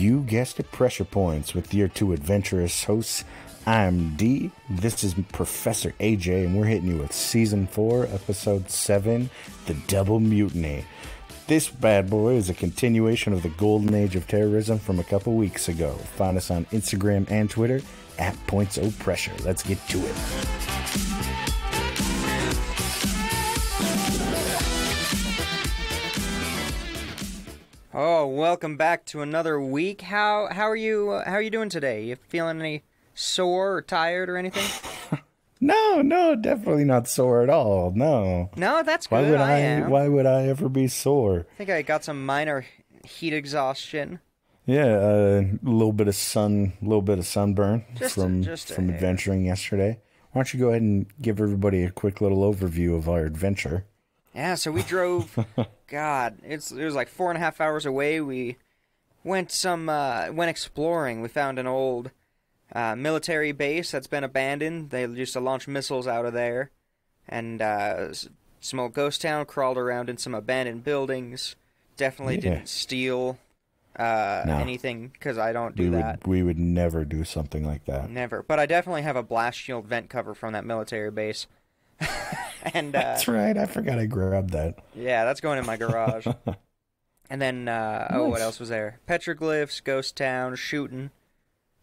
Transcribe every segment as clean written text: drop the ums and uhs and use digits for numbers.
You guessed it, Pressure Points with your two adventurous hosts. I'm D, this is Professor AJ, and we're hitting you with Season 4, Episode 7, The Double Mutiny. This bad boy is a continuation of the golden age of terrorism from a couple weeks ago. Find us on Instagram and Twitter at @PointsOPressure. Let's get to it. Oh, welcome back to another week. How are you doing today? You feeling any sore or tired or anything? No, definitely not sore at all. No. No, that's good. Why would I ever be sore? I think I got some minor heat exhaustion. Yeah, a little bit of sunburn from hair. adventuring yesterday. Why don't you go ahead and give everybody a quick little overview of our adventure? Yeah, so we drove. God, it was like 4.5 hours away. We went exploring. We found an old military base that's been abandoned. They used to launch missiles out of there. And small ghost town, crawled around in some abandoned buildings. Definitely didn't steal anything, because I don't do that. We would never do something like that. Never. But I definitely have a blast shield vent cover from that military base. And that's right, I forgot I grabbed that. Yeah, that's going in my garage. And then, nice. What else was there? Petroglyphs, ghost town, shooting.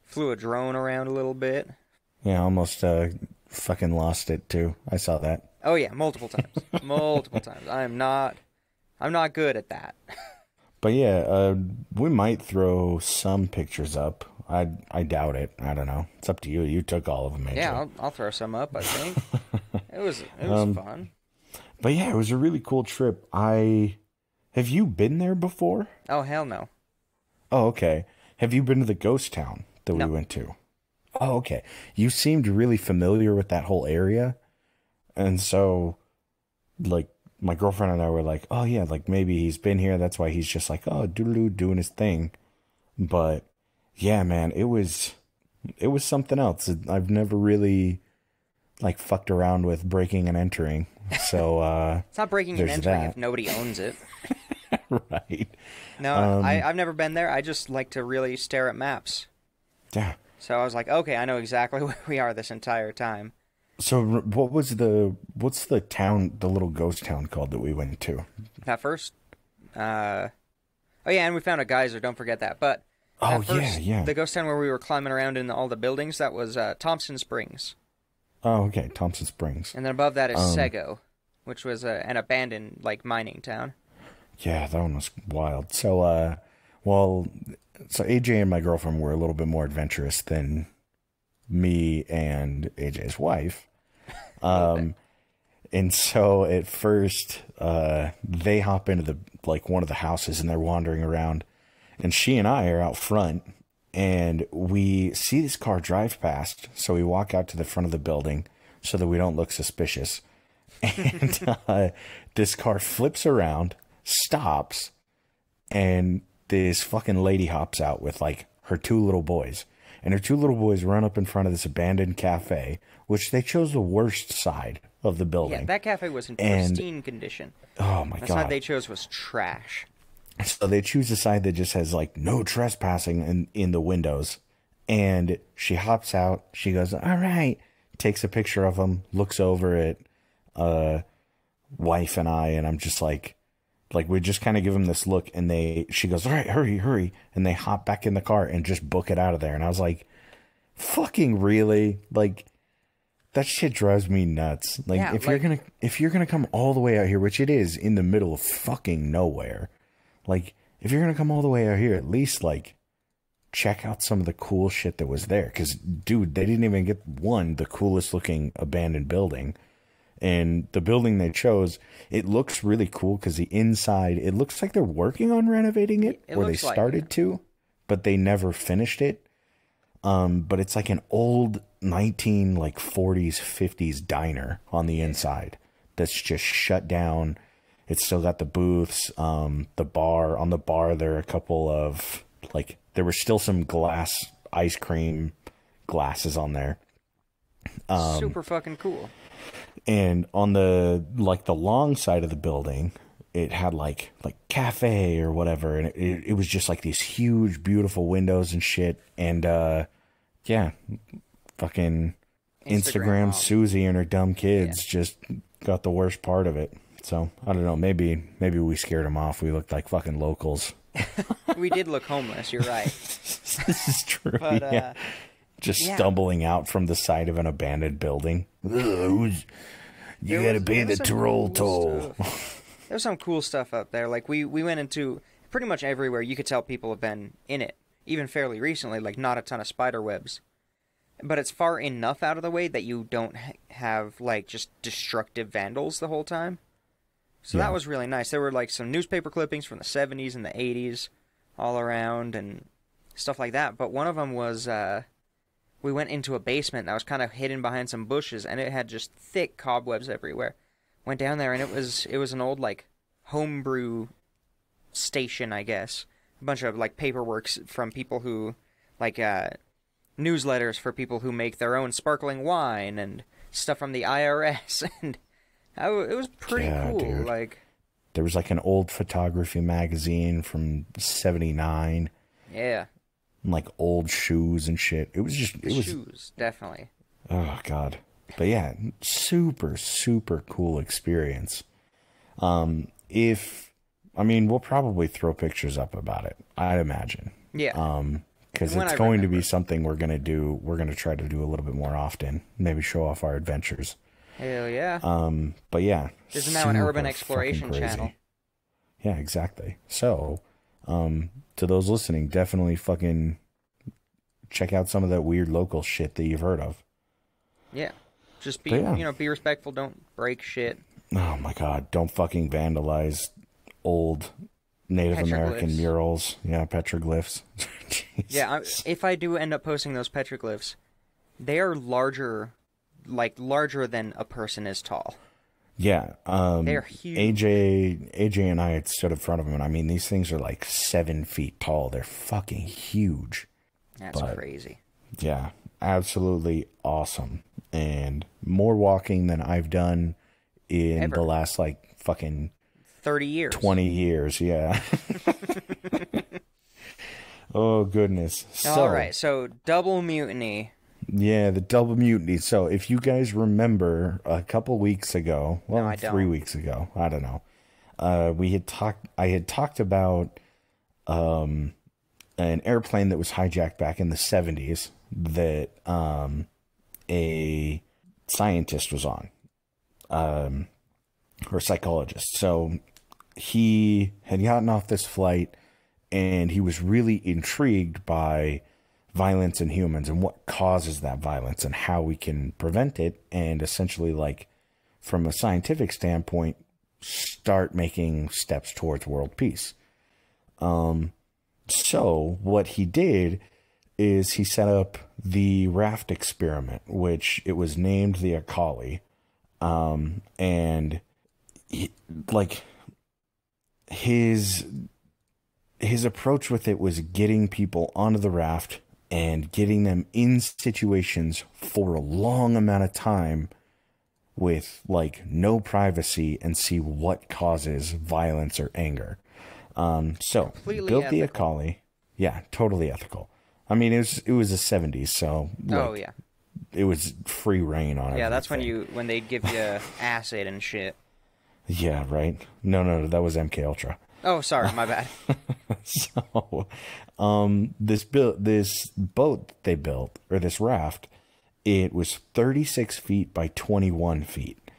Flew a drone around a little bit. Yeah, almost fucking lost it too. I saw that. Oh yeah, multiple times. Multiple times. I'm not good at that. But yeah, we might throw some pictures up. I doubt it. I don't know. It's up to you. You took all of them, AJ. Yeah, I'll throw some up, I think. It was fun. But yeah, it was a really cool trip. Have you been there before? Oh, hell no. Oh, okay. Have you been to the ghost town that we went to? Oh, okay. You seemed really familiar with that whole area. And so, like, my girlfriend and I were like, oh yeah, like maybe he's been here. That's why he's just like, oh, doodaloo, doing his thing. But yeah, man, it was something else. I've never really like fucked around with breaking and entering. So it's not breaking and entering if nobody owns it. Right. No, I've never been there. I just like to really stare at maps. Yeah. So I was like, okay, I know exactly where we are this entire time. So what's the town, the little ghost town called that we went to? At first, oh yeah, and we found a geyser. Don't forget that. But yeah. The ghost town where we were climbing around in all the buildings, that was Thompson Springs. Oh, okay, Thompson Springs. And then above that is Sego, which was an abandoned like mining town. Yeah, that one was wild. So, so AJ and my girlfriend were a little bit more adventurous than me and AJ's wife. And so at first, they hop into one of the houses and they're wandering around, and she and I are out front, and we see this car drive past. So we walk out to the front of the building so that we don't look suspicious. And this car flips around, stops, and this fucking lady hops out with like her two little boys. And her two little boys run up in front of this abandoned cafe, which they chose the worst side of the building. Yeah, that cafe was in pristine condition. Oh my God. The side they chose was trash. So they choose a side that just has like no trespassing in the windows. And she hops out. She goes, all right. Takes a picture of them, looks over at wife and I, and I'm just like we just kind of give them this look, and she goes, all right, hurry, and they hop back in the car and just book it out of there. And I was like, fucking really? Like, that shit drives me nuts. Like, yeah, if you're gonna come all the way out here, which it is in the middle of fucking nowhere, like, if you're gonna come all the way out here, at least like check out some of the cool shit that was there. Because dude, they didn't even get the coolest looking abandoned building. And the building they chose, it looks really cool because the inside, it looks like they're working on renovating it, or they started to, but they never finished it. But it's like an old 40s, 50s diner on the inside that's just shut down. It's still got the booths, the bar. On the bar, there are a couple of, like, there were still some glass ice cream glasses on there. Super fucking cool. And on the long side of the building, it had like cafe or whatever, and it was just like these huge, beautiful windows and shit. And yeah, fucking Instagram Susie and her dumb kids just got the worst part of it. So I don't know. Maybe we scared them off. We looked like fucking locals. We did look homeless. You're right. This is true. But, yeah. Just stumbling out from the side of an abandoned building. You gotta pay the troll toll. There's some cool stuff up there. Like we went into pretty much everywhere. You could tell people have been in it, even fairly recently. Like not a ton of spider webs, but it's far enough out of the way that you don't have like just destructive vandals the whole time. So that was really nice. There were like some newspaper clippings from the 70s and the 80s all around and stuff like that. But one of them was we went into a basement that was kind of hidden behind some bushes, and it had just thick cobwebs everywhere. Went down there, and it was an old like homebrew station, I guess. A bunch of like paperwork from people who like newsletters for people who make their own sparkling wine and stuff from the IRS, and it was pretty cool. Dude. Like there was like an old photography magazine from '79. Yeah. And like old shoes and shit. It was shoes, definitely. Oh God. But yeah, super, super cool experience. We'll probably throw pictures up about it, I'd imagine. Yeah. Because it's going to be something we're going to try to do a little bit more often. Maybe show off our adventures. Hell yeah. But yeah. This is now an urban exploration channel. Yeah, exactly. So, to those listening, definitely fucking check out some of that weird local shit that you've heard of. Yeah. Just be respectful. Don't break shit. Oh my God. Don't fucking vandalize old Native American murals. Yeah, petroglyphs. Yeah, if I do end up posting those petroglyphs, they are larger than a person is tall. Yeah. They're huge. AJ and I had stood in front of them, and I mean, these things are like 7 feet tall. They're fucking huge. That's crazy. Yeah, absolutely awesome. And more walking than I've done in the last like fucking 30 years. 20 years, yeah. Oh, goodness. All right, so Double Mutiny. Yeah, the Double Mutiny. So if you guys remember a couple weeks ago, well, no, 3 weeks ago, I don't know. I had talked about an airplane that was hijacked back in the 70s that a scientist was on, or psychologist. So he had gotten off this flight, and he was really intrigued by violence in humans and what causes that violence and how we can prevent it, and essentially, like, from a scientific standpoint, start making steps towards world peace. So what he did is he set up the Raft Experiment, which it was named the Akali. And his approach with it was getting people onto the raft and getting them in situations for a long amount of time with like no privacy and see what causes violence or anger. So completely built ethical. the Akali. Yeah, totally ethical. I mean, it was the 70s, so like, it was free reign on it. Yeah, that's when they'd give you acid and shit. Yeah, right. No, that was MK Ultra. Oh, sorry, my bad. So, this boat they built, or this raft, it was 36 feet by 21 feet,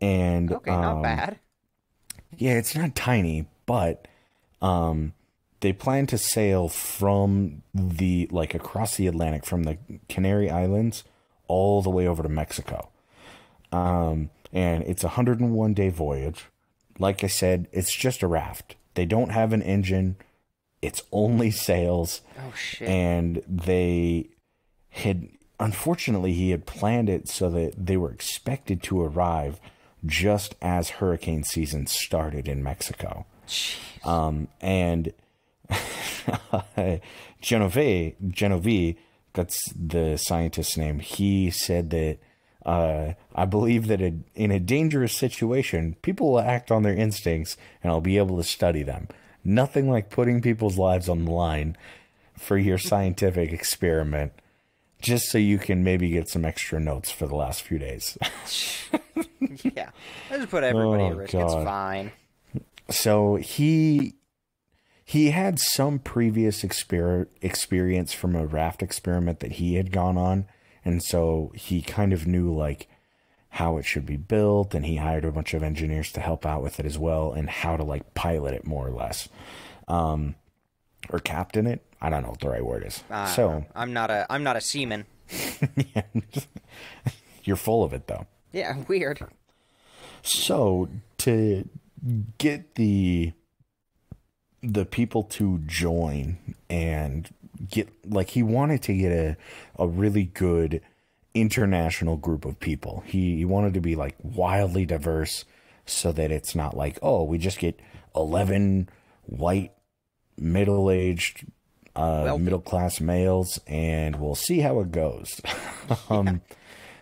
and okay, not bad. Yeah, it's not tiny, but they plan to sail from across the Atlantic from the Canary Islands all the way over to Mexico. And it's a 101-day voyage. Like I said, it's just a raft. They don't have an engine. It's only sails. Oh, shit. And unfortunately, he had planned it so that they were expected to arrive just as hurricane season started in Mexico. Jeez. And Genovese, that's the scientist's name, he said that I believe that in a dangerous situation, people will act on their instincts, and I'll be able to study them. Nothing like putting people's lives on the line for your scientific experiment, just so you can maybe get some extra notes for the last few days. Yeah, I just put everybody at risk. God. It's fine. So he had some previous experience from a raft experiment that he had gone on, and so he kind of knew like how it should be built, and he hired a bunch of engineers to help out with it as well, and how to like pilot it more or less, or captain it. I don't know what the right word is. So I'm not a seaman. Yeah. You're full of it though. Yeah, weird. So to get the people to join and get, like, he wanted to get a really good international group of people. He wanted to be like wildly diverse, so that it's not like, oh, we just get 11 white middle-aged middle-class males and we'll see how it goes.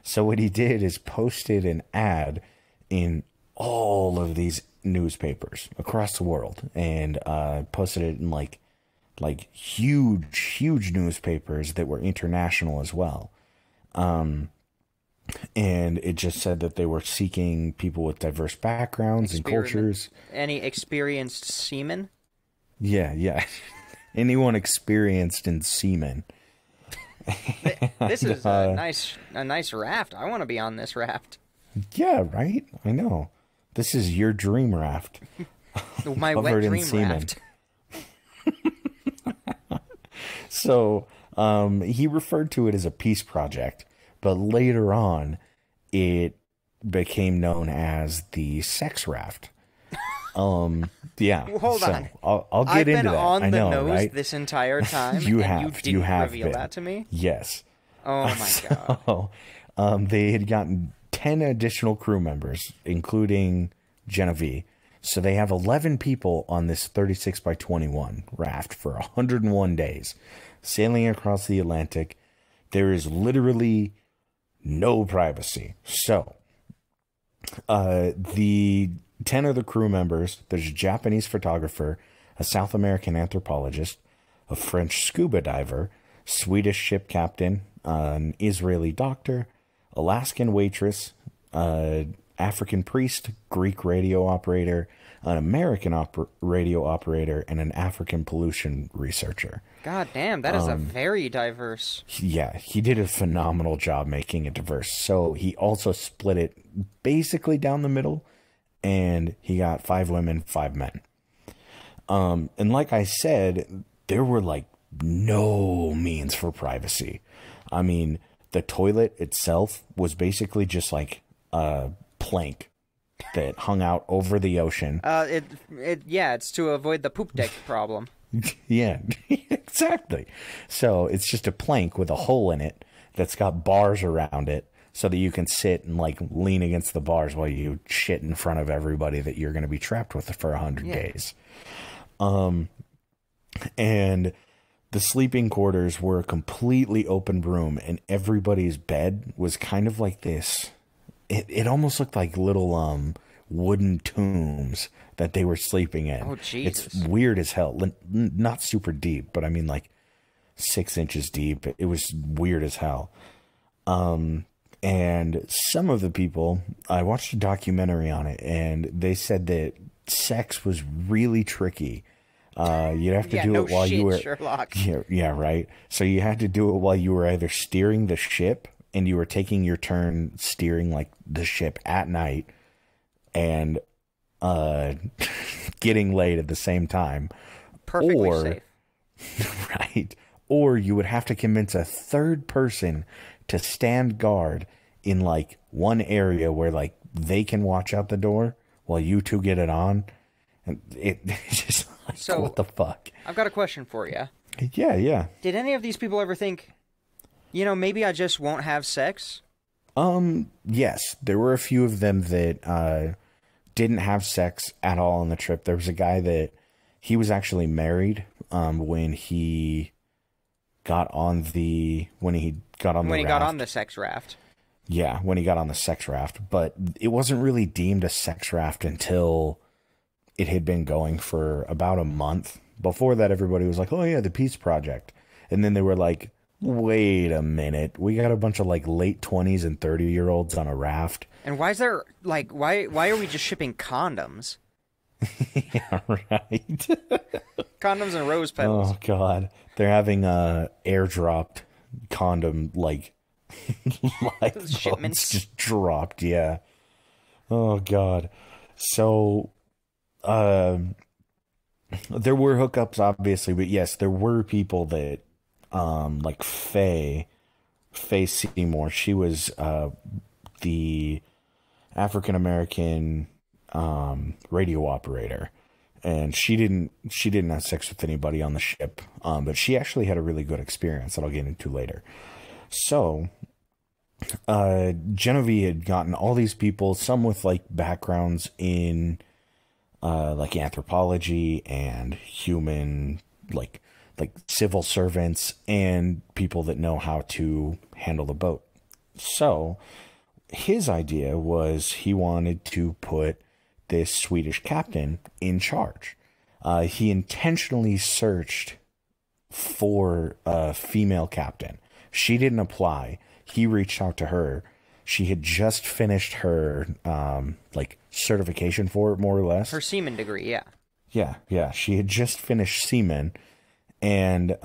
So what he did is posted an ad in all of these newspapers across the world, and posted it in like huge newspapers that were international as well. And it just said that they were seeking people with diverse backgrounds and cultures. Any experienced seamen? Yeah. Anyone experienced in seamen. This is a nice raft. I want to be on this raft. Yeah, right? I know. This is your dream raft. My wet dream raft. So, he referred to it as a peace project, but later on, it became known as the sex raft. Yeah. Well, hold on. I'll get into that. I've been on the nose right? this entire time. You didn't have reveal been. that to me. Yes. Oh my god. They had gotten 10 additional crew members, including Genevieve. So they have 11 people on this 36 by 21 raft for 101 days, sailing across the Atlantic. There is literally no privacy. So, the 10 of the crew members, there's a Japanese photographer, a South American anthropologist, a French scuba diver, Swedish ship captain, an Israeli doctor, Alaskan waitress, African priest, Greek radio operator, an American radio operator, and an African pollution researcher. God damn, that is a very diverse... Yeah, he did a phenomenal job making it diverse. So he also split it basically down the middle, and he got 5 women, 5 men. And like I said, there were like no means for privacy. I mean, the toilet itself was basically just like a plank that hung out over the ocean. It's to avoid the poop deck problem. Yeah, exactly. So it's just a plank with a hole in it that's got bars around it, so that you can sit and like lean against the bars while you shit in front of everybody that you're going to be trapped with for 100 days. And the sleeping quarters were a completely open room, and everybody's bed was kind of like this. It almost looked like little wooden tombs that they were sleeping in. Oh, Jesus. It's weird as hell. Not super deep, but I mean like 6 inches deep. It was weird as hell. And some of the people, I watched a documentary on it, and they said that sex was really tricky. You'd have to do it while you were... Sherlock. Yeah, right. So you had to do it while you were either steering the ship, and you were taking your turn steering like the ship at night, and getting laid at the same time. Perfectly safe. Right. Or you would have to convince a third person to stand guard in like one area where like they can watch out the door while you two get it on. And it's just like, so, what the fuck? I've got a question for you. Yeah. Did any of these people ever think, maybe I just won't have sex? Yes. There were a few of them that didn't have sex at all on the trip. There was a guy that he was actually married when he got on the raft. Got on the sex raft. Yeah, when he got on the sex raft. But it wasn't really deemed a sex raft until it had been going for about a month. Before that, everybody was like, oh, yeah, the Peace Project. And then they were like, wait a minute. We got a bunch of like late 20s and 30-year-olds on a raft. And why is there, like, why are we just shipping condoms? Yeah, right. Condoms and rose petals. Oh, God. They're having airdropped condom, like Shipments just dropped. Yeah. Oh, God. So, there were hookups, obviously, but yes, there were people that, like Faye Seymour, she was the African American radio operator, and she didn't have sex with anybody on the ship, but she actually had a really good experience that I'll get into later. So Genevieve had gotten all these people, some with like backgrounds in like anthropology and human, like civil servants and people that know how to handle the boat. So his idea was he wanted to put this Swedish captain in charge. He intentionally searched for a female captain. She didn't apply. He reached out to her. She had just finished her like certification for it, more or less. Her seaman degree, yeah. Yeah. She had just finished seaman, and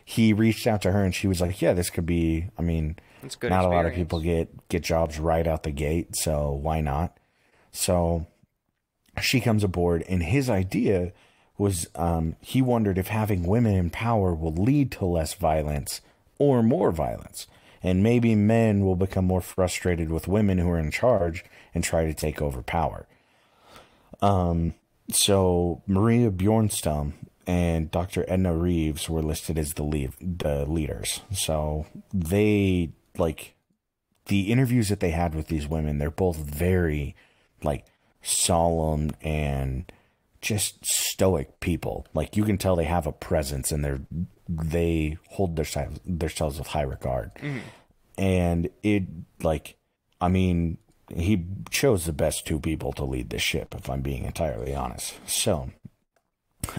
he reached out to her, and she was like, "Yeah, this could be. I mean, That's good not experience. a lot of people get jobs right out the gate, so why not?" So she comes aboard, and his idea was he wondered if having women in power will lead to less violence or more violence. And maybe men will become more frustrated with women who are in charge and try to take over power. So Maria Bjornstam and Dr. Edna Reeves were listed as the leaders. So they, like, the interviews that they had with these women, they're both very, like, solemn and just stoic people. Like, you can tell they have a presence, and they hold themselves with high regard. Mm-hmm. And it, like, I mean, he chose the best two people to lead this ship, if I'm being entirely honest. So,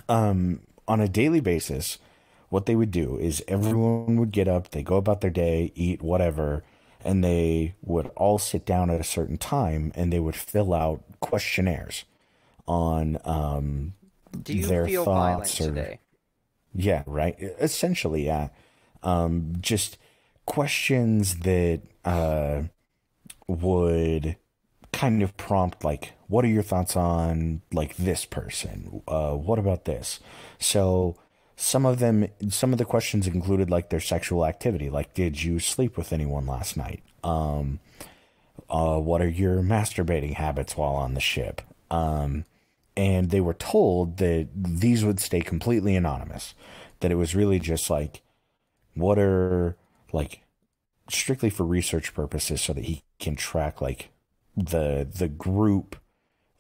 on a daily basis, what they would do is everyone would get up, they go about their day, eat, whatever, and they would all sit down at a certain time, and they would fill out questionnaires on Do you their feel violent thoughts today? Yeah, right. Essentially, yeah. Just questions that would kind of prompt, like, what are your thoughts on, like, this person? What about this? So some of the questions included, like, their sexual activity. Like, did you sleep with anyone last night? What are your masturbating habits while on the ship? And they were told that these would stay completely anonymous, that it was really just like, what are, like, strictly for research purposes, so that he can track, like, the group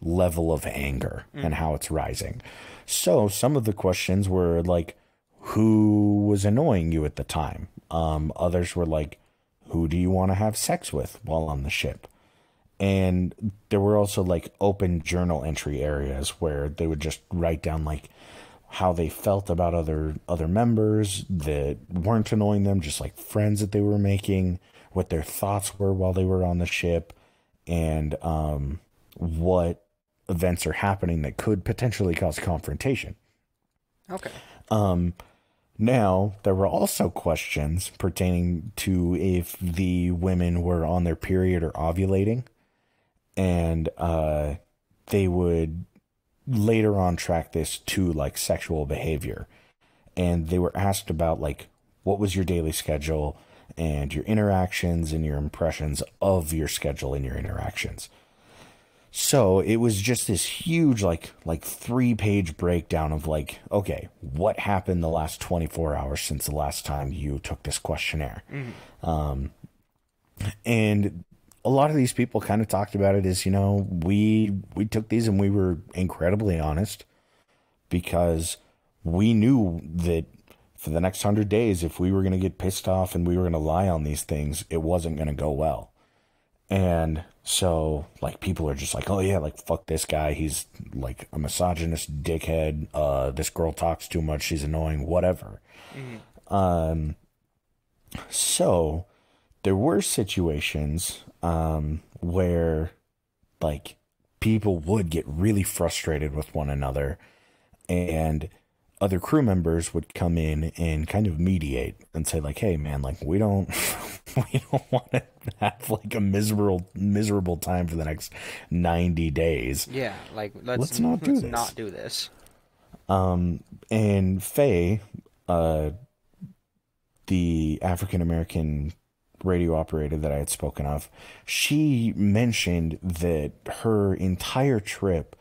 level of anger and how it's rising. So some of the questions were like, who was annoying you at the time? Others were like, who do you want to have sex with while on the ship? And there were also, like, open journal entry areas where they would just write down, like, how they felt about other members that weren't annoying them, just like friends that they were making, what their thoughts were while they were on the ship, and what events are happening that could potentially cause confrontation. Okay. Now, there were also questions pertaining to if the women were on their period or ovulating, and they would later on track this to, like, sexual behavior. And they were asked about, like, what was your daily schedule and your interactions and your impressions of your schedule and your interactions. So it was just this huge, like 3-page breakdown of, like, okay, what happened the last 24 hours since the last time you took this questionnaire? Mm-hmm. And a lot of these people kind of talked about it as, you know, we took these and we were incredibly honest, because we knew that for the next 100 days, if we were going to get pissed off and we were going to lie on these things, it wasn't going to go well. And so, like, people are just like, oh, yeah, like, fuck this guy. He's, like, a misogynist dickhead. This girl talks too much. She's annoying, whatever. Mm-hmm. So, there were situations where, like, people would get really frustrated with one another, and other crew members would come in and kind of mediate and say, like, hey, man, like, we don't want to have, like, a miserable time for the next 90 days. Yeah, like, let's not do this. And Faye, the African-American radio operator that I had spoken of, she mentioned that her entire trip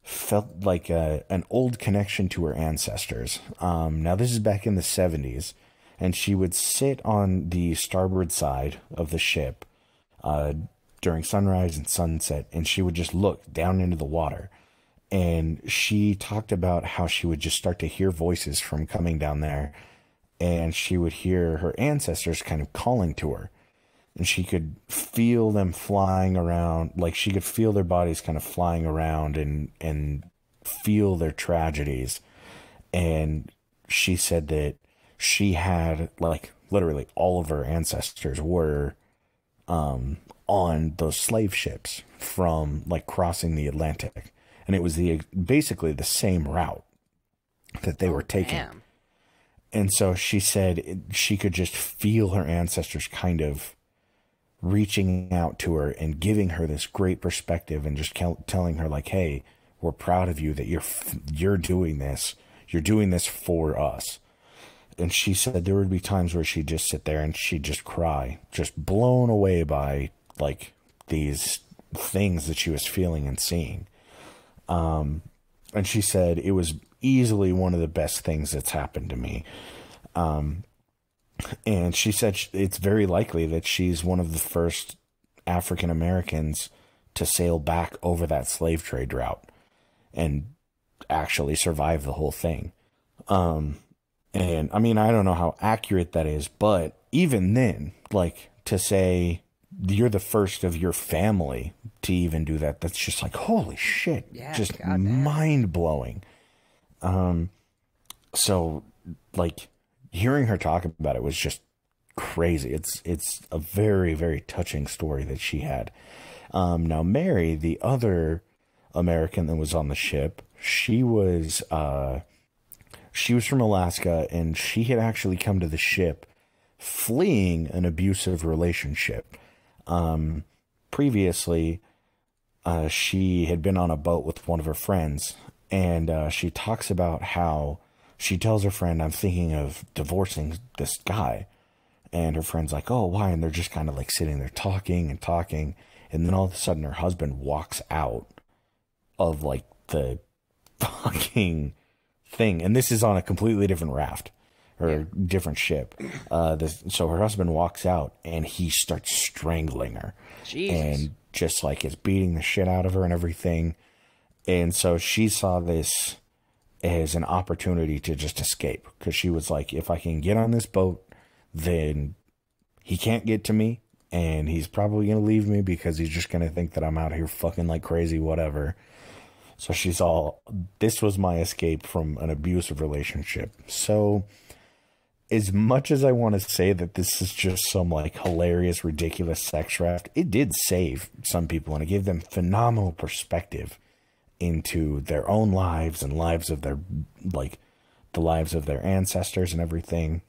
felt like an old connection to her ancestors. Now, this is back in the 70s, and she would sit on the starboard side of the ship during sunrise and sunset, and she would just look down into the water. And she talked about how she would just start to hear voices from coming down there, and she would hear her ancestors kind of calling to her. And she could feel them flying around, like she could feel their bodies kind of flying around and feel their tragedies. And she said that she had, like, literally all of her ancestors were on those slave ships from, like, crossing the Atlantic. And it was basically the same route that they were taking. Damn. And so she said she could just feel her ancestors kind of reaching out to her and giving her this great perspective and just telling her, like, hey, we're proud of you that you're doing this. You're doing this for us. And she said there would be times where she'd just sit there and she'd just cry, just blown away by, like, these things that she was feeling and seeing. And she said it was easily one of the best things that's happened to me. And she said it's very likely that she's one of the first African Americans to sail back over that slave trade route and actually survive the whole thing. And I mean, I don't know how accurate that is, but even then, like, to say you're the first of your family to even do that, that's just like, holy shit, yeah, just mind blowing. So, like, hearing her talk about it was just crazy. It's a very, very touching story that she had. Now, Mary, the other American that was on the ship, she was from Alaska, and she had actually come to the ship fleeing an abusive relationship. Previously, she had been on a boat with one of her friends, and she talks about how she tells her friend, I'm thinking of divorcing this guy. And her friend's like, oh, why? And they're just kind of like sitting there talking. And then all of a sudden her husband walks out of, like, the fucking thing. And this is on a completely different raft or different ship. So her husband walks out and he starts strangling her. Jesus. And just, like, is beating the shit out of her and everything. And so she saw this as an opportunity to just escape, because she was like, if I can get on this boat, then he can't get to me, and he's probably going to leave me because he's just going to think that I'm out here fucking like crazy, whatever. So she's all, this was my escape from an abusive relationship. So as much as I want to say that this is just some, like, hilarious, ridiculous sex raft, it did save some people, and it gave them phenomenal perspective into their own lives and lives of their, like, the lives of their ancestors and everything.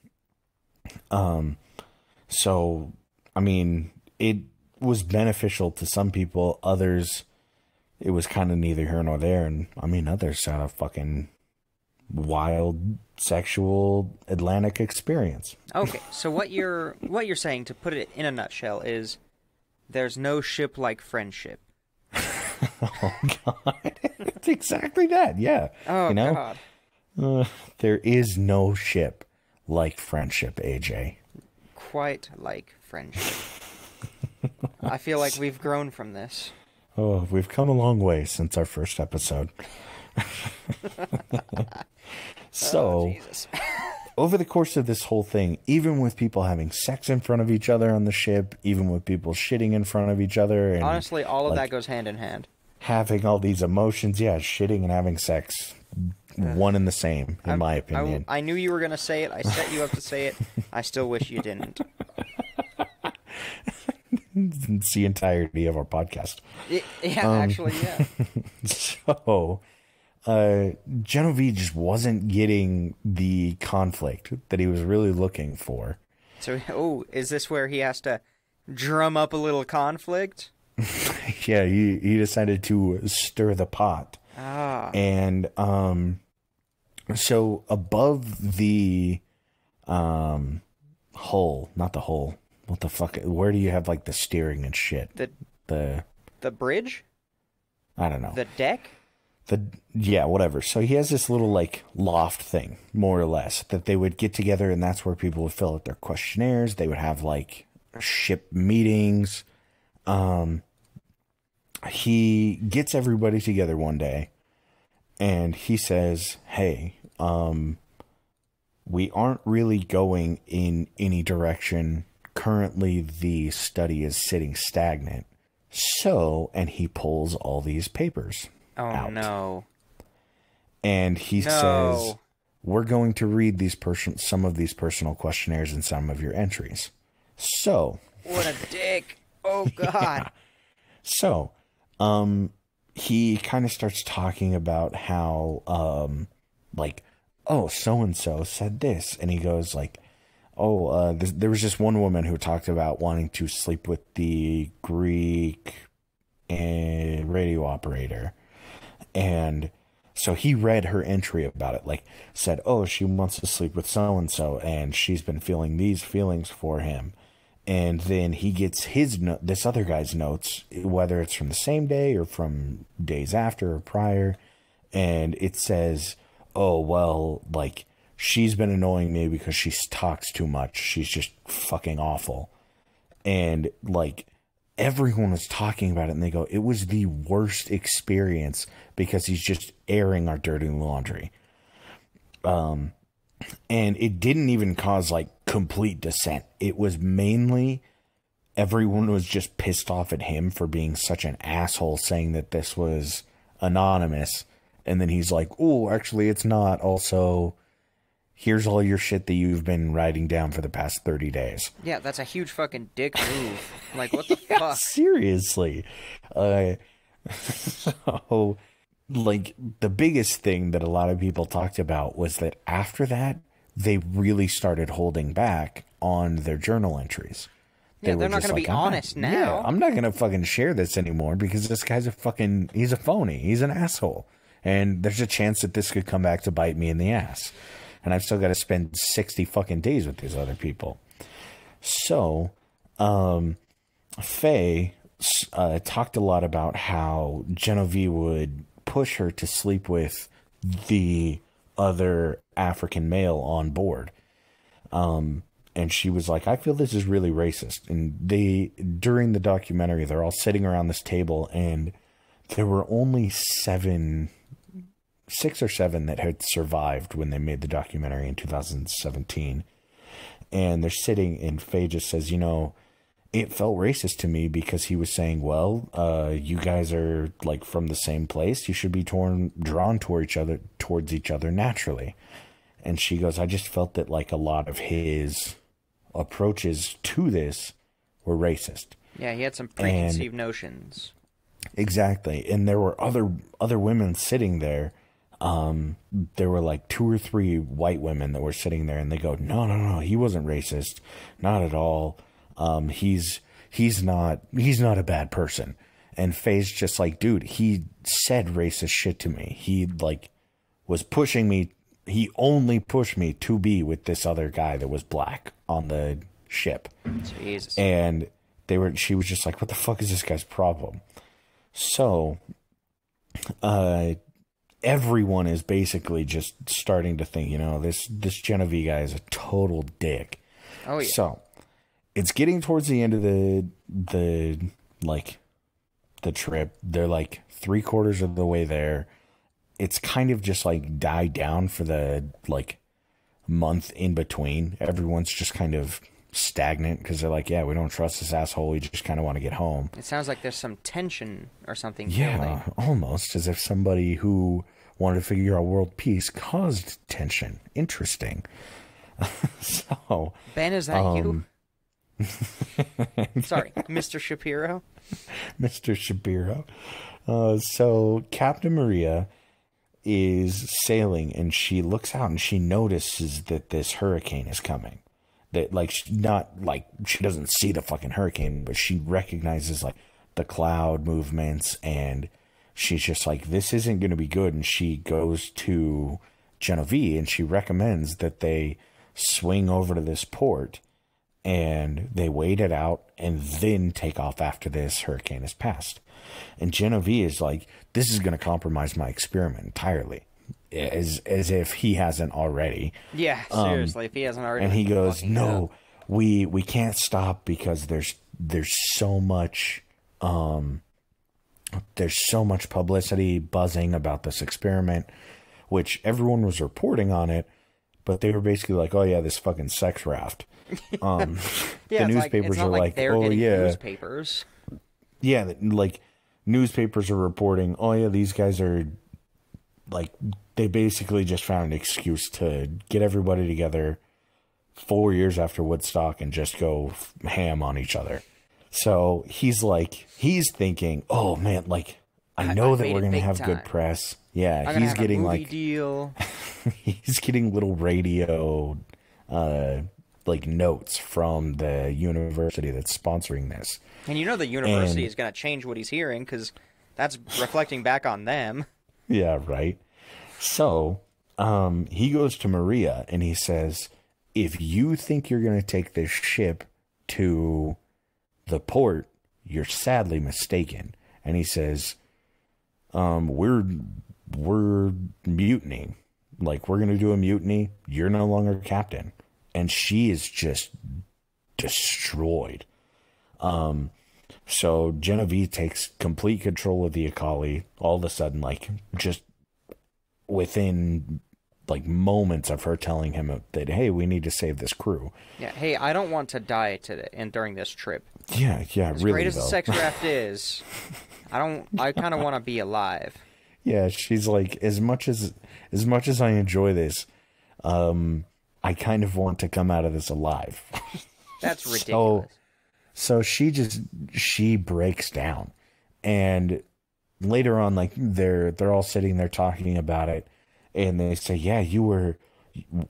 So, I mean, it was beneficial to some people. Others, it was kind of neither here nor there. And I mean, others had a fucking wild sexual Atlantic experience. Okay, so what you're saying, to put it in a nutshell, is there's no ship like friendship. Oh, God. It's exactly that, yeah. Oh, you know? God. There is no ship like friendship, AJ. Quite like friendship. I feel like we've grown from this. Oh, we've come a long way since our first episode. So, over the course of this whole thing, even with people having sex in front of each other on the ship, even with people shitting in front of each other. And honestly, all of that goes hand in hand. Having all these emotions, yeah, shitting and having sex, one and the same, in my opinion. I knew you were going to say it. I set you up to say it. I still wish you didn't. It's the entirety of our podcast. Actually, yeah. So, Genevieve just wasn't getting the conflict that he was really looking for. So, is this where he has to drum up a little conflict? Yeah, he decided to stir the pot. And so above the hull, not the hull. What the fuck? Where do you have like the steering and shit? The bridge? I don't know. The deck? Yeah, whatever. So he has this little like loft thing, more or less, that they would get together, and that's where people would fill out their questionnaires. They would have like ship meetings. He gets everybody together one day, and he says, "Hey, we aren't really going in any direction. Currently, the study is sitting stagnant. So," and he pulls all these papers out. No. And he says, "We're going to read some of these personal questionnaires and some of your entries." So. What a dick. Oh, God. Yeah. So, he kind of starts talking about how, like, oh, so-and-so said this. And he goes like, oh, there was just one woman who talked about wanting to sleep with the Greek radio operator. And so he read her entry about it, like said, oh, she wants to sleep with so-and-so, and she's been feeling these feelings for him. And then he gets this other guy's notes, whether it's from the same day or from days after or prior. And it says, oh, well, like, she's been annoying me because she talks too much. She's just fucking awful. And, like, everyone was talking about it, and they go, it was the worst experience because he's just airing our dirty laundry. And it didn't even cause, like, complete dissent. It was mainly everyone was just pissed off at him for being such an asshole, saying that this was anonymous. And then he's like, oh, actually, it's not. Also, here's all your shit that you've been writing down for the past 30 days. Yeah, that's a huge fucking dick move. Like, what the fuck? Seriously. So, like, the biggest thing that a lot of people talked about was that after that, they really started holding back on their journal entries. Yeah, they're not going to be honest now. Yeah, I'm not going to fucking share this anymore because this guy's he's a phony. He's an asshole. And there's a chance that this could come back to bite me in the ass. And I've still got to spend 60 fucking days with these other people. So, Faye talked a lot about how Genevieve would push her to sleep with the other African male on board. And she was like, I feel this is really racist. And during the documentary, they're all sitting around this table, and there were only 6 or 7 that had survived when they made the documentary in 2017. And they're sitting, and Faye just says, it felt racist to me because he was saying, well, you guys are like from the same place. You should be drawn towards each other naturally. And she goes, I just felt that like a lot of his approaches to this were racist. Yeah, he had some preconceived notions. Exactly. And there were other women sitting there. There were like 2 or 3 white women that were sitting there, and they go, no, he wasn't racist. Not at all. He's not a bad person. And Faye's just like, dude, he said racist shit to me. He like was pushing me. He only pushed me to be with this other guy that was black on the ship. Jesus. And she was just like, what the fuck is this guy's problem? So, everyone is basically just starting to think, this Genevieve guy is a total dick. Oh, yeah. So, it's getting towards the end of the trip. They're like 3/4 of the way there. It's kind of just like died down for the like month in between, everyone's just kind of stagnant because they're like, yeah, we don't trust this asshole. We just kind of want to get home. It sounds like there's some tension or something. Yeah, building. almost as if somebody who wanted to figure out world peace caused tension. Interesting. So, Ben, is that you? Sorry, Mr. Shapiro. Mr. Shapiro. So Captain Maria is sailing, and she looks out and she notices that this hurricane is coming. That, like, not like she doesn't see the fucking hurricane, but she recognizes like the cloud movements, and she's just like, this isn't going to be good. And she goes to Genevieve and she recommends that they swing over to this port and they wait it out and then take off after this hurricane has passed. And Genevieve is like, this is going to compromise my experiment entirely, as if he hasn't already. Yeah, seriously, if he hasn't already. And he goes, no, we can't stop because there's so much publicity buzzing about this experiment, which everyone was reporting on it, but they were basically like, oh yeah, this fucking sex raft. Yeah, the newspapers are like, oh yeah, newspapers. Yeah, like newspapers are reporting, oh yeah, these guys are like, they basically just found an excuse to get everybody together 4 years after Woodstock and just go ham on each other. So he's thinking, oh man, like, I know that we're going to have good press. Yeah, he's getting like deal. He's getting little radio like notes from the university that's sponsoring this. And you know the university is going to change what he's hearing because that's reflecting back on them. Yeah, right. So he goes to Maria and he says, if you think you're going to take this ship to the port, you're sadly mistaken. And he says, we're mutinying. Like, we're going to do a mutiny. You're no longer captain. And she is just destroyed. So Genevieve takes complete control of the Akali all of a sudden, like, just within like moments of her telling him that, hey, we need to save this crew. Yeah, hey, I don't want to die today and during this trip. Yeah, as really. Great as the sex raft is, I kind of want to be alive. Yeah, she's like, as much as I enjoy this, I kind of want to come out of this alive. That's ridiculous. So she breaks down, and later on, like, they're all sitting there talking about it, and they say, yeah,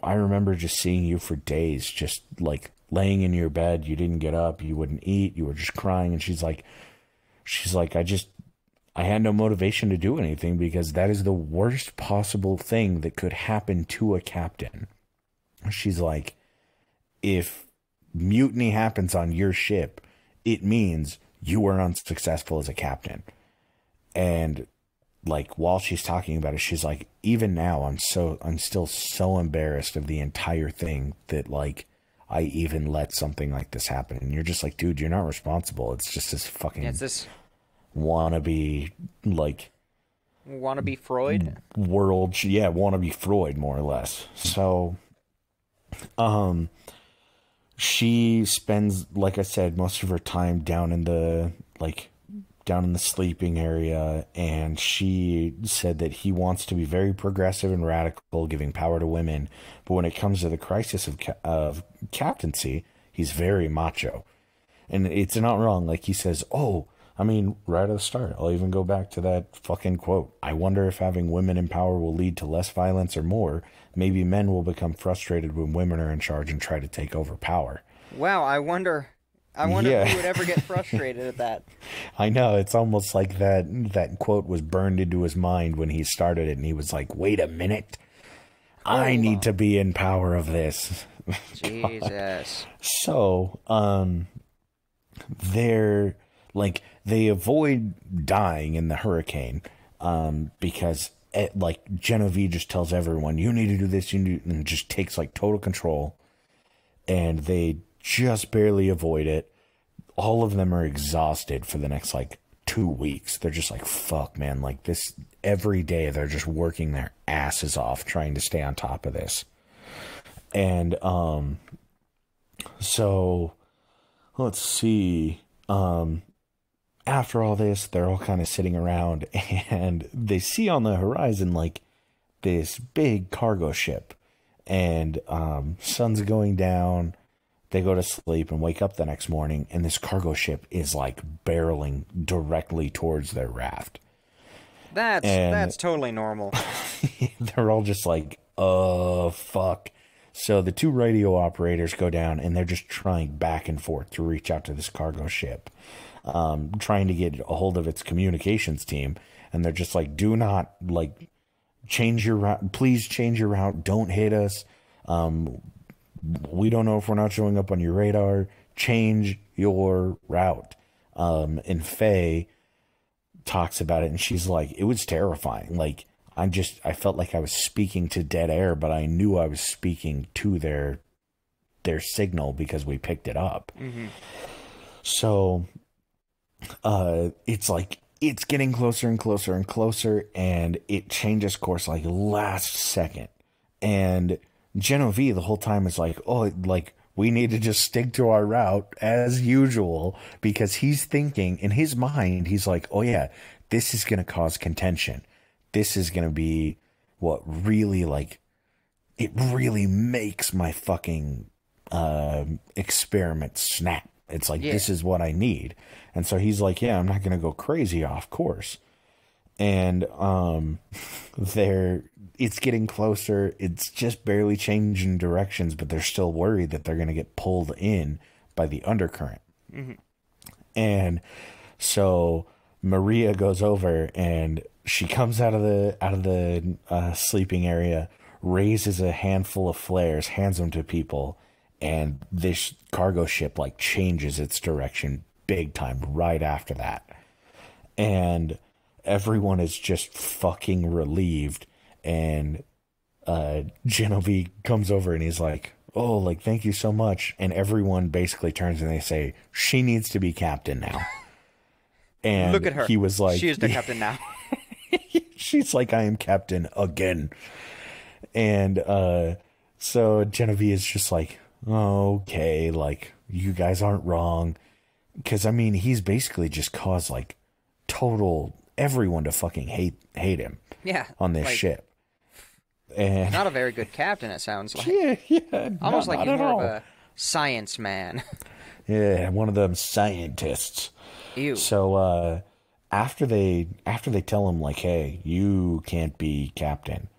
I remember just seeing you for days, just like laying in your bed. You didn't get up, you wouldn't eat, you were just crying. And she's like, I had no motivation to do anything because that is the worst possible thing that could happen to a captain. She's like, if mutiny happens on your ship, it means you were unsuccessful as a captain. And like, while she's talking about it, she's like, even now I'm still so embarrassed of the entire thing that, like, I even let something like this happen. And you're just like, dude, you're not responsible. It's just this fucking wannabe, like, wannabe Freud world. Yeah, wannabe Freud, more or less. So she spends, like I said, most of her time down in the sleeping area, and she said that he wants to be very progressive and radical, giving power to women, but when it comes to the crisis of captaincy, he's very macho. And it's not wrong. Like, he says, right at the start, I'll even go back to that fucking quote, I wonder if having women in power will lead to less violence or more. Maybe men will become frustrated when women are in charge and try to take over power. Wow, I wonder if he would ever get frustrated at that. I know, it's almost like that quote was burned into his mind when he started it, and he was like, wait a minute, I need to be in power of this. Jesus. So, they avoid dying in the hurricane, because Genevieve just tells everyone, you need to do this, and just takes like total control, and they just barely avoid it. All of them are exhausted for the next like 2 weeks. They're just like, fuck, man, like this every day. They're just working their asses off trying to stay on top of this. And so let's see. After all this, they're all kind of sitting around, and they see on the horizon like this big cargo ship, and sun's going down. They go to sleep and wake up the next morning, and this cargo ship is like barreling directly towards their raft. That's totally normal. They're all just like, oh, fuck. So the two radio operators go down, and they're just trying back and forth to reach out to this cargo ship, trying to get a hold of its communications team. And they're just like, do not, like, change your route. Please change your route. Don't hit us. We don't know if we're not showing up on your radar. Change your route. And Faye talks about it, and she's like, it was terrifying. Like, I felt like I was speaking to dead air, but I knew I was speaking to their signal because we picked it up. Mm-hmm. So, it's like, it's getting closer and closer and closer, and it changes course like last second. And Genevieve the whole time is like, oh, like, we need to just stick to our route as usual, because he's thinking in his mind, he's like, oh yeah, this is going to cause contention. This is going to be what really, like, it really makes my fucking experiment snap. It's like, this is what I need. And so he's like, yeah, I'm not going to go crazy off course. And it's getting closer. It's just barely changing directions, but they're still worried that they're going to get pulled in by the undercurrent. Mm-hmm. And so Maria goes over, and she comes out of the sleeping area, raises a handful of flares, hands them to people, and this cargo ship like changes its direction big time right after that. And everyone is just fucking relieved. And Genevieve comes over, and he's like, oh, like, thank you so much. And everyone basically turns and they say, she needs to be captain now. And look at her. He was like, she is the captain now. She's like, I am captain again. And so Genevieve is just like, oh, okay, like, you guys aren't wrong. Because, I mean, he's basically just caused, like, total everyone to fucking hate him. Yeah. On this ship. And not a very good captain, it sounds like. Yeah. Almost like he's more of a science man. Yeah, one of them scientists. Ew. So, after they tell him, like, hey, you can't be captain,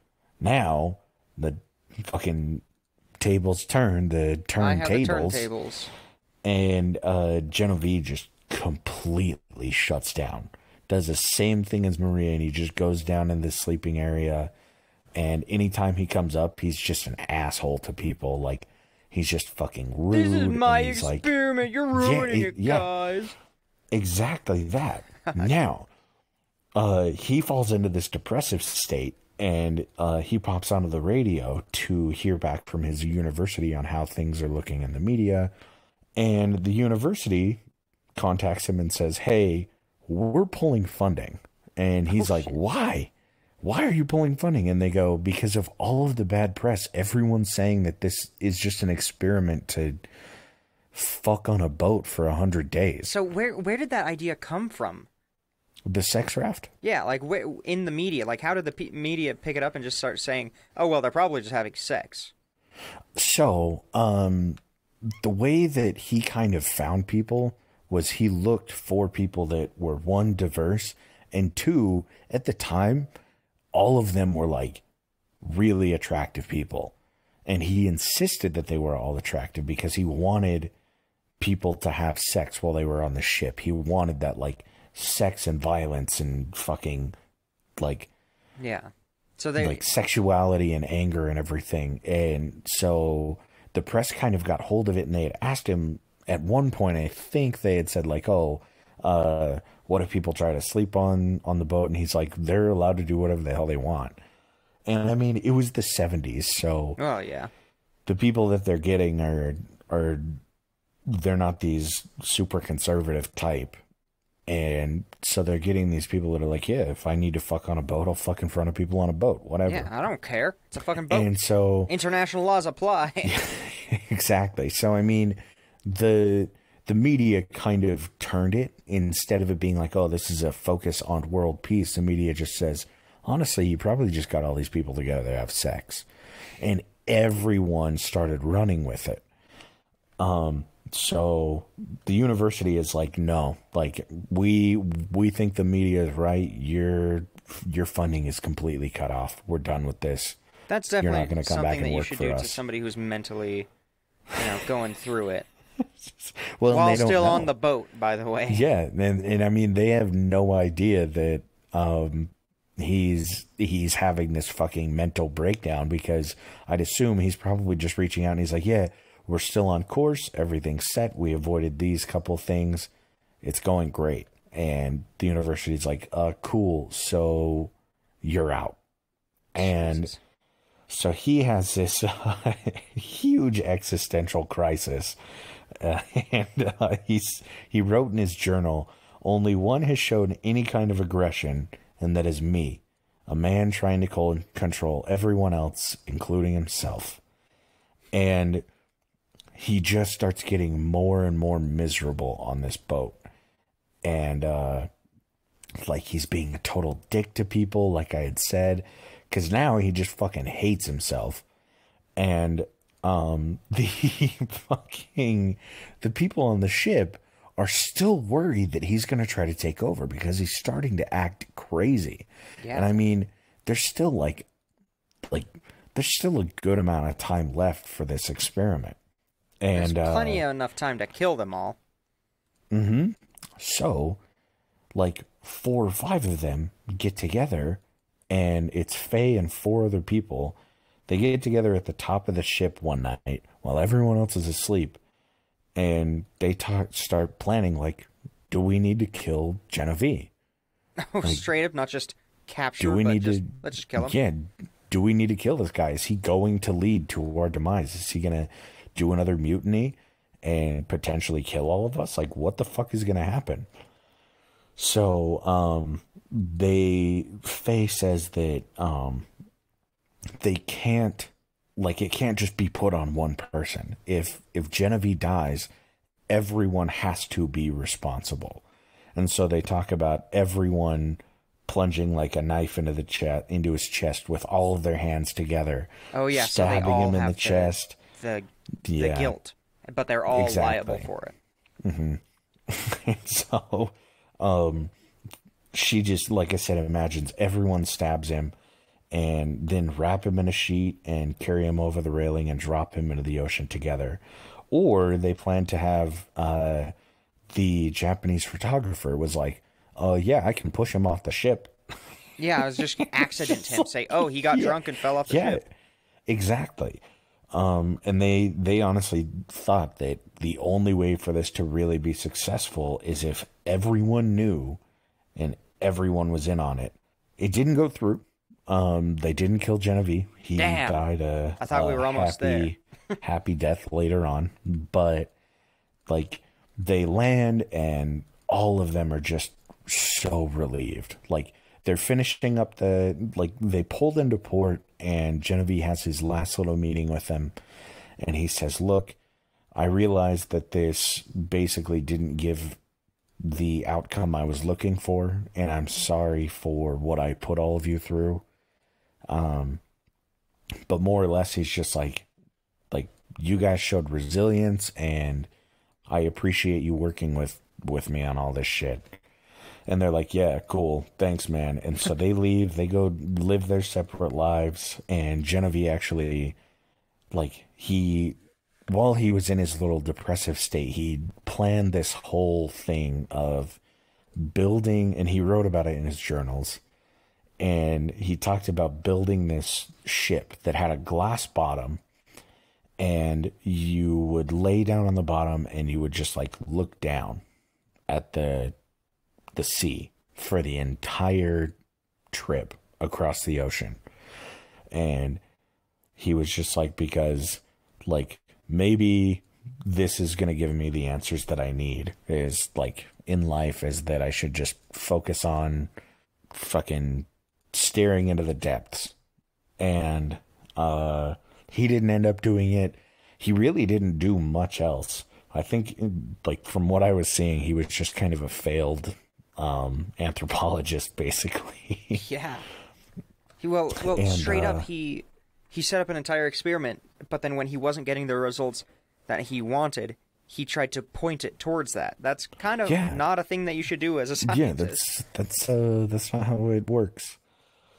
now the fucking tables turn, the turntables. And Genevieve just completely shuts down. Does the same thing as Maria, and he just goes down in the sleeping area. And anytime he comes up, he's just an asshole to people. Like, he's just fucking rude. This is my experiment. Like, you're ruining it, guys. Exactly that. Now, he falls into this depressive state, and he pops onto the radio to hear back from his university on how things are looking in the media. And the university contacts him and says, hey, we're pulling funding. And he's like, why? Why are you pulling funding? And they go, because of all of the bad press. Everyone's saying that this is just an experiment to fuck on a boat for 100 days. So where did that idea come from? The sex raft? Yeah, like in the media. Like, how did the media pick it up and just start saying, oh, well, they're probably just having sex? So, the way that he kind of found people was he looked for people that were, one, diverse, and two, at the time, all of them were like really attractive people. And he insisted that they were all attractive because he wanted people to have sex while they were on the ship. He wanted that, like, sex and violence and fucking, like, yeah. So they, like, sexuality and anger and everything. And so the press kind of got hold of it, and they had asked him at one point, I think they had said, like, oh, what if people try to sleep on the boat? And he's like, they're allowed to do whatever the hell they want. And I mean, it was the 70s, so oh yeah, the people that they're getting are they're not these super conservative type. And so they're getting these people that are like, yeah, if I need to fuck on a boat, I'll fuck in front of people on a boat, whatever. Yeah, I don't care. It's a fucking boat. And so International laws apply. exactly. So I mean, the media kind of turned it, instead of it being like, oh, this is a focus on world peace. The media just says, honestly, you probably just got all these people together to have sex, and everyone started running with it. So the university is like, no, like we think the media is right. Your funding is completely cut off. We're done with this. That's definitely something that you should do to somebody who's mentally, going through it. Well, while still on the boat, by the way. Yeah, and I mean, they have no idea that he's having this fucking mental breakdown, because I'd assume he's probably just reaching out and he's like, yeah, we're still on course. Everything's set. We avoided these couple things. It's going great. And the university's like, cool. So you're out. And Jesus. So he has this huge existential crisis. He wrote in his journal, only one has shown any kind of aggression, and that is me, a man trying to control everyone else, including himself. And he just starts getting more and more miserable on this boat. And, like, he's being a total dick to people, like I had said, because now he just fucking hates himself. And, the people on the ship are still worried that he's going to try to take over, because he's starting to act crazy. Yeah. And I mean, there's still there's still a good amount of time left for this experiment. And there's plenty enough time to kill them all. Mm-hmm. So, like, 4 or 5 of them get together, and it's Faye and 4 other people. They get together at the top of the ship one night while everyone else is asleep, and they start planning, like, do we need to kill Genevieve? Oh, like, straight up, not just capture, let's just kill him? Yeah, do we need to kill this guy? Is he going to lead to our demise? Is he going to do another mutiny and potentially kill all of us? Like, what the fuck is going to happen? So, Faye says that, they can't, like, it can't just be put on one person. If Genevieve dies, everyone has to be responsible. And so they talk about everyone plunging like a knife into his chest with all of their hands together. Oh yeah, stabbing so they all him in have the chest. The guilt, but they're all liable for it. Mm-hmm. So, she just, like I said, imagines everyone stabs him, and then wrap him in a sheet and carry him over the railing and drop him into the ocean together. Or they plan to have the Japanese photographer was like, oh yeah, I can push him off the ship. Yeah, I was just accident him. Say, oh, he got drunk and fell off the ship. Exactly. And they honestly thought that the only way for this to really be successful is if everyone knew and everyone was in on it. It didn't go through. They didn't kill Genevieve. He died I thought we were almost there. Happy death later on. But, like, they land and all of them are just so relieved. Like, they're finishing up they pulled into port, and Genevieve has his last little meeting with them. And he says, look, I realized that this basically didn't give the outcome I was looking for, and I'm sorry for what I put all of you through. But more or less, he's just like, you guys showed resilience, and I appreciate you working with me on all this shit. And they're like, yeah, cool, thanks, man. And so they leave, they go live their separate lives, and Genevieve actually, like, while he was in his little depressive state, he planned this whole thing of building, and he wrote about it in his journals. And he talked about building this ship that had a glass bottom, and you would lay down on the bottom and you would just, like, look down at the sea for the entire trip across the ocean. And he was just like, because, like, maybe this is going to give me the answers that I need, is like in life, is that I should just focus on fucking staring into the depths. And he didn't end up doing it. He really didn't do much else. I think, like, from what I was seeing, he was just kind of a failed anthropologist, basically. Yeah. Straight up, he set up an entire experiment, but then when he wasn't getting the results that he wanted, he tried to point it towards that. That's kind of not a thing that you should do as a scientist. Yeah, that's not how it works.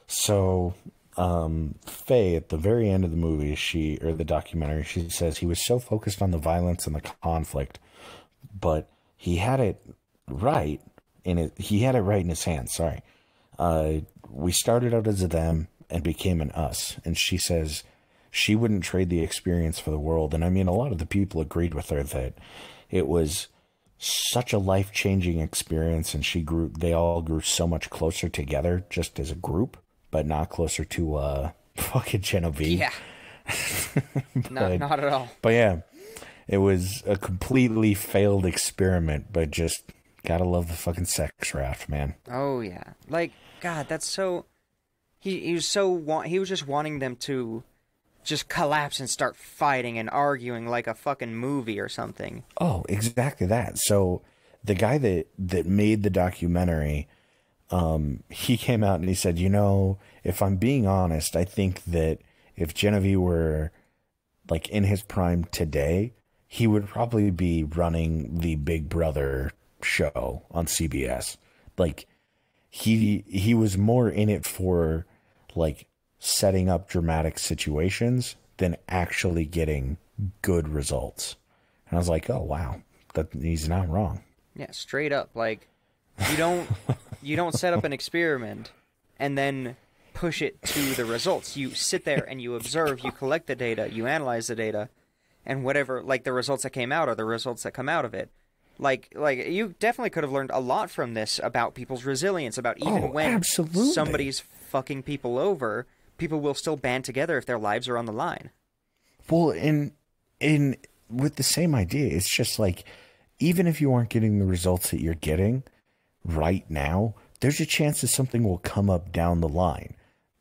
So, Faye, at the very end of the movie, the documentary, she says he was so focused on the violence and the conflict, but he had it right he had it right in his hands. Sorry. We started out as a them and became an us. And she says she wouldn't trade the experience for the world. And I mean, a lot of the people agreed with her that it was such a life-changing experience, and they all grew so much closer together just as a group, but not closer to fucking Genevieve. Yeah. Not at all. But yeah, it was a completely failed experiment, but just gotta love the fucking sex raft, man. Oh yeah. Like, God, that's so... He was just wanting them to just collapse and start fighting and arguing like a fucking movie or something. Oh, exactly that. So the guy that made the documentary, he came out and he said, if I'm being honest, I think that if Genevieve were like in his prime today, he would probably be running the Big Brother show on CBS. Like, he was more in it for like setting up dramatic situations than actually getting good results. And I was like, oh wow, he's not wrong. Yeah, straight up. Like, you don't set up an experiment and then push it to the results. You sit there and you observe, you collect the data, you analyze the data, and whatever, like, the results that came out are the results that come out of it. Like you definitely could have learned a lot from this about people's resilience, about even when absolutely. Somebody's fucking people over, people will still band together if their lives are on the line. Well, in with the same idea, it's just like, even if you aren't getting the results that you're getting right now, there's a chance that something will come up down the line.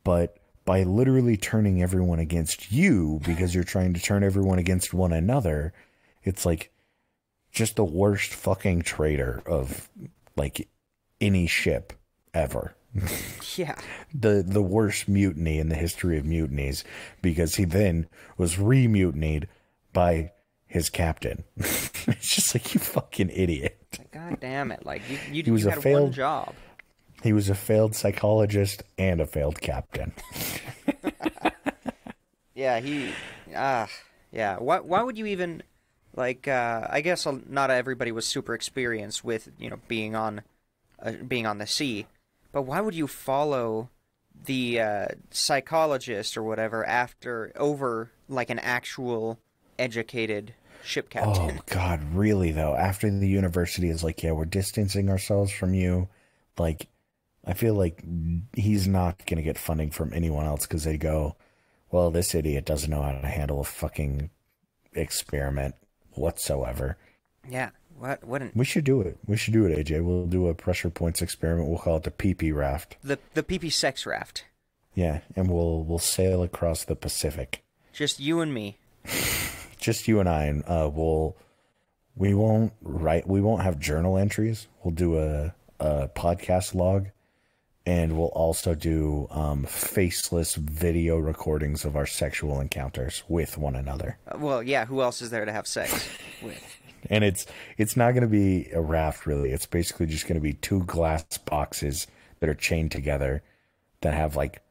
But by literally turning everyone against you because you're trying to turn everyone against one another, it's like just the worst fucking traitor of like any ship ever. Yeah. The worst mutiny in the history of mutinies, because he then was re-mutinied by his captain. It's just like, you fucking idiot. God damn it. Like, you had one job. He was a failed psychologist and a failed captain. Yeah, yeah. Why would you even, like, I guess not everybody was super experienced with, being on the sea, but why would you follow the psychologist or whatever over like an actual educated ship captain? Oh God, really though? After the university is like, yeah, we're distancing ourselves from you, like, I feel like he's not going to get funding from anyone else because they go, well, this idiot doesn't know how to handle a fucking experiment whatsoever. Yeah. We should do it. We should do it, AJ. We'll do a pressure points experiment. We'll call it the PP raft. The PP sex raft. Yeah, and we'll sail across the Pacific. Just you and me. Just you and I. And we won't have journal entries. We'll do a podcast log, and we'll also do faceless video recordings of our sexual encounters with one another. Well, yeah. Who else is there to have sex with? And it's not going to be a raft, really. It's basically just going to be two glass boxes that are chained together that have like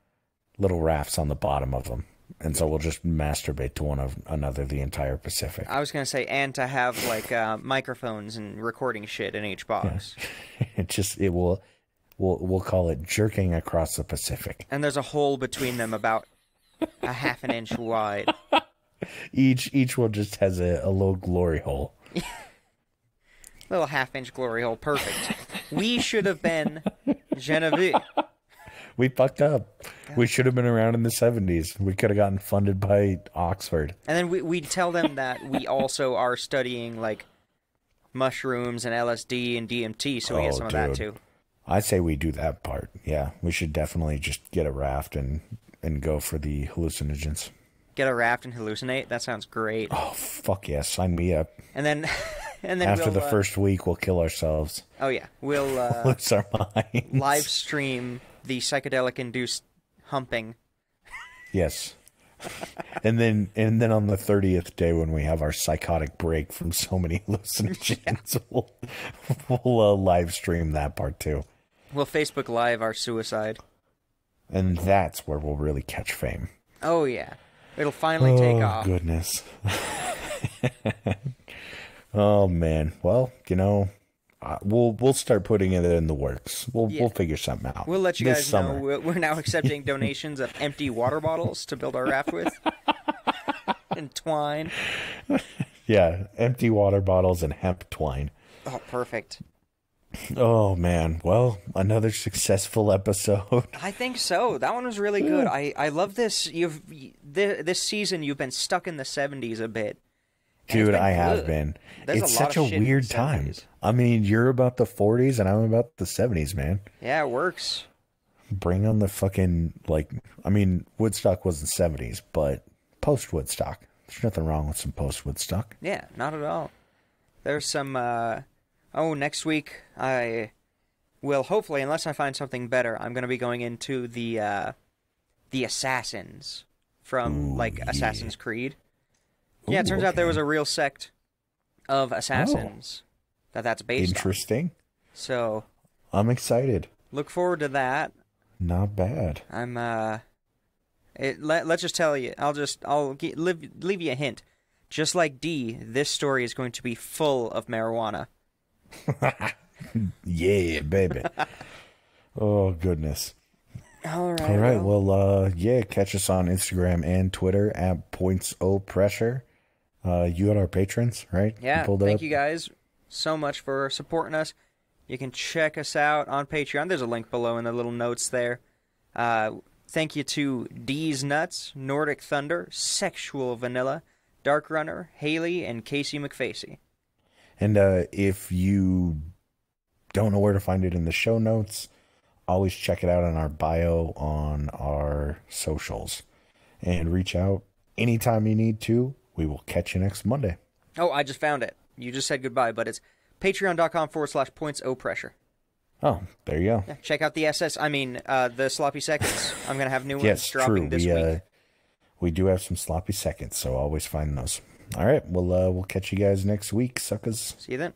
little rafts on the bottom of them. And so we'll just masturbate to one another the entire Pacific. I was going to say, and to have like microphones and recording shit in each box. Yeah. We'll call it jerking across the Pacific. And there's a hole between them about a half an inch wide. Each one just has a little glory hole. Little half-inch glory hole. Perfect. We should have been Genevieve. We fucked up. We should have been around in the 70s. We could have gotten funded by Oxford. And then we'd tell them that we also are studying, like, mushrooms and LSD and DMT, so we get some of that, too. I say we do that part. Yeah, we should definitely just get a raft and go for the hallucinogens. Get a raft and hallucinate? That sounds great. Oh, fuck yeah. Sign me up. And then after the first week, we'll kill ourselves. Oh, yeah. We'll lose our minds. Live stream the psychedelic-induced humping. Yes. And then on the 30th day when we have our psychotic break from so many hallucinogens, we'll live stream that part too. We'll Facebook Live our suicide. And that's where we'll really catch fame. Oh, yeah. It'll finally take off. Oh, goodness. Oh, man. Well, we'll start putting it in the works. We'll figure something out. We'll let you guys know we're now accepting donations of empty water bottles to build our raft with. And twine. Yeah, empty water bottles and hemp twine. Oh, perfect. Oh, man. Well, another successful episode. I think so. That one was really good. I love this. This season, you've been stuck in the 70s a bit. Dude, I have been. It's such a weird time. I mean, you're about the 40s and I'm about the 70s, man. Yeah, it works. Bring on the fucking, Woodstock was the 70s, but post-Woodstock. There's nothing wrong with some post-Woodstock. Yeah, not at all. There's some, next week I will hopefully, unless I find something better, I'm going to be going into the Assassins from, Assassin's Creed. Yeah, it turns out there was a real sect of assassins that's based on. Interesting. So I'm excited. Look forward to that. Not bad. I'm let's just tell you. I'll leave you a hint. Just like D, this story is going to be full of marijuana. Yeah, baby. Oh goodness. All right. Well, catch us on Instagram and Twitter at points_pressure. You got our patrons, right? Yeah, thank you guys so much for supporting us. You can check us out on Patreon. There's a link below in the little notes there. Thank you to D's Nuts, Nordic Thunder, Sexual Vanilla, Dark Runner, Haley, and Casey McFacey. And if you don't know where to find it in the show notes, always check it out in our bio on our socials. And reach out anytime you need to. We will catch you next Monday. Oh, I just found it. You just said goodbye, but it's patreon.com/points_pressure. Oh, there you go. Yeah, check out the sloppy seconds. I'm going to have new ones dropping this week. We do have some sloppy seconds, so always find those. All right, we'll catch you guys next week, suckers. See you then.